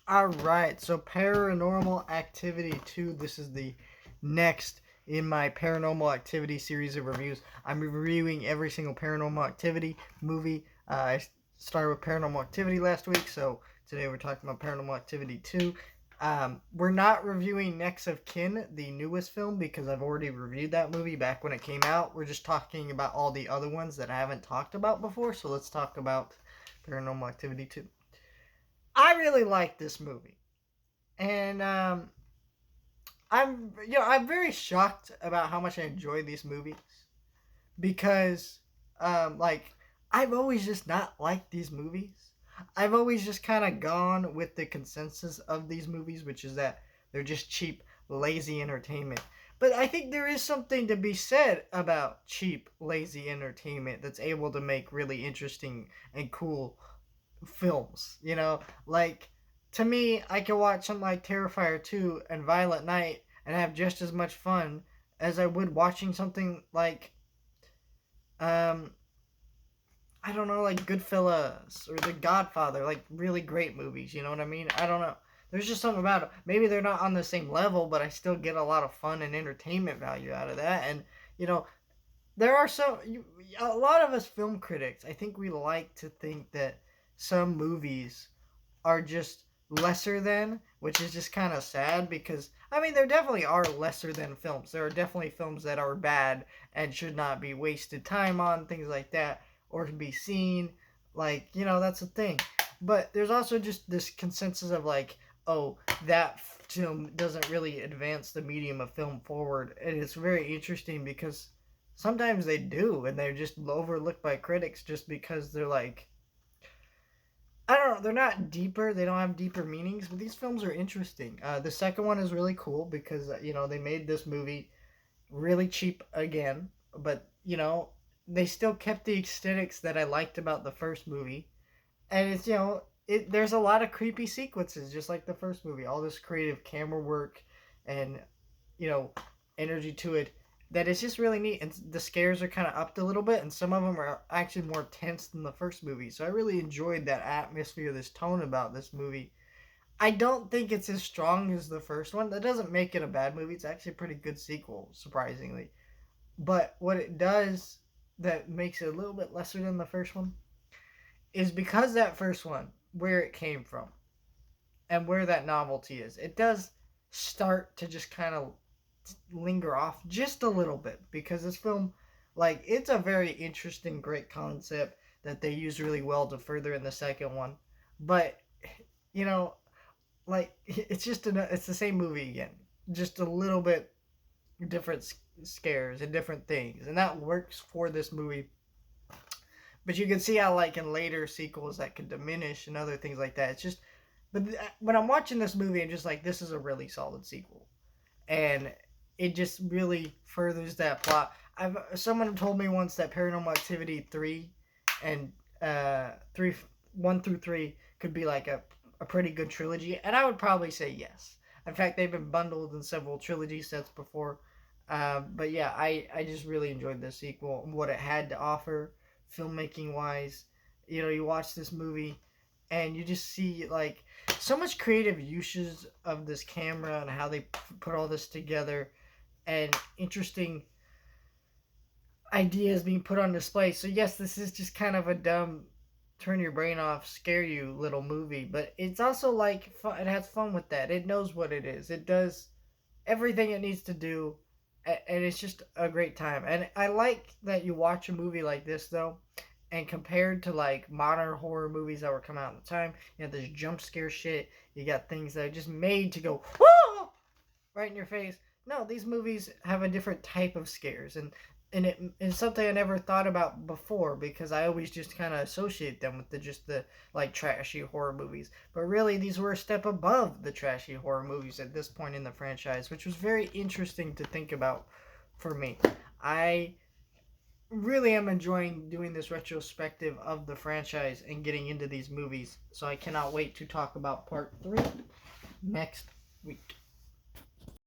Alright, so Paranormal Activity 2. This is the next in my Paranormal Activity series of reviews. I'm reviewing every single Paranormal Activity movie. I started with Paranormal Activity last week, so today we're talking about Paranormal Activity 2. We're not reviewing Next of Kin, the newest film, because I've already reviewed that movie back when it came out. We're just talking about all the other ones that I haven't talked about before, so let's talk about Paranormal Activity 2. I really like this movie. And I'm very shocked about how much I enjoy these movies because like I've always just not liked these movies. I've always just kind of gone with the consensus of these movies, which is that they're just cheap, lazy entertainment. But I think there is something to be said about cheap, lazy entertainment that's able to make really interesting and cool films. Like, to me, I can watch something like Terrifier 2 and Violent Night and have just as much fun as I would watching something like, um, I don't know, like Goodfellas or The Godfather, like really great movies. You know what I mean? I don't know. There's just something about it. Maybe they're not on the same level, but I still get a lot of fun and entertainment value out of that. And, you know, there are a lot of us film critics, I think we like to think that some movies are just lesser than, which is just kind of sad because I mean there definitely are lesser than films. There are definitely films that are bad and should not be wasted time on, things like that, or can be seen. Like, that's a thing. But there's also just this consensus of like, oh, that film doesn't really advance the medium of film forward. And it's very interesting because sometimes they do, and they're just overlooked by critics just because they're like, I don't know, they're not deeper. They don't have deeper meanings, but these films are interesting. The second one is really cool because they made this movie really cheap again, but they still kept the aesthetics that I liked about the first movie, and it's there's a lot of creepy sequences just like the first movie. All this creative camera work and you know energy to it that is just really neat, and the scares are kind of upped a little bit, and some of them are actually more tense than the first movie. So I really enjoyed that atmosphere, this tone about this movie. I don't think it's as strong as the first one. That doesn't make it a bad movie. It's actually a pretty good sequel, surprisingly. But what it does that makes it a little bit lesser than the first one is because that first one, where it came from and where that novelty is, it does start to just kind of linger off just a little bit because this film, like, it's a very interesting, great concept that they use really well to further in the second one. But, you know, like, it's the same movie again, just a little bit different scares and different things, and that works for this movie. But you can see how, like, in later sequels that can diminish and other things like that. It's just, but when I'm watching this movie, I'm just like, this is a really solid sequel, and it just really furthers that plot. Someone told me once that Paranormal Activity 3 and 1 through 3 could be like a pretty good trilogy, and I would probably say yes. In fact, they've been bundled in several trilogy sets before. But yeah, I just really enjoyed this sequel and what it had to offer filmmaking wise. You watch this movie and you just see like so much creative uses of this camera and how they put all this together, and interesting ideas being put on display. So yes, this is just kind of a dumb turn your brain off, scare you little movie, but it's also like fun. It has fun with that. It knows what it is. It does everything it needs to do, and it's just a great time. And I like that you watch a movie like this though, and compared to like modern horror movies that were coming out at the time, there's jump scare shit. You got things that are just made to go whoa right in your face. No, these movies have a different type of scares, and it's something I never thought about before because I always just kind of associate them with the like trashy horror movies. But really, these were a step above the trashy horror movies at this point in the franchise, which was very interesting to think about for me. I really am enjoying doing this retrospective of the franchise and getting into these movies, so I cannot wait to talk about part 3 next week.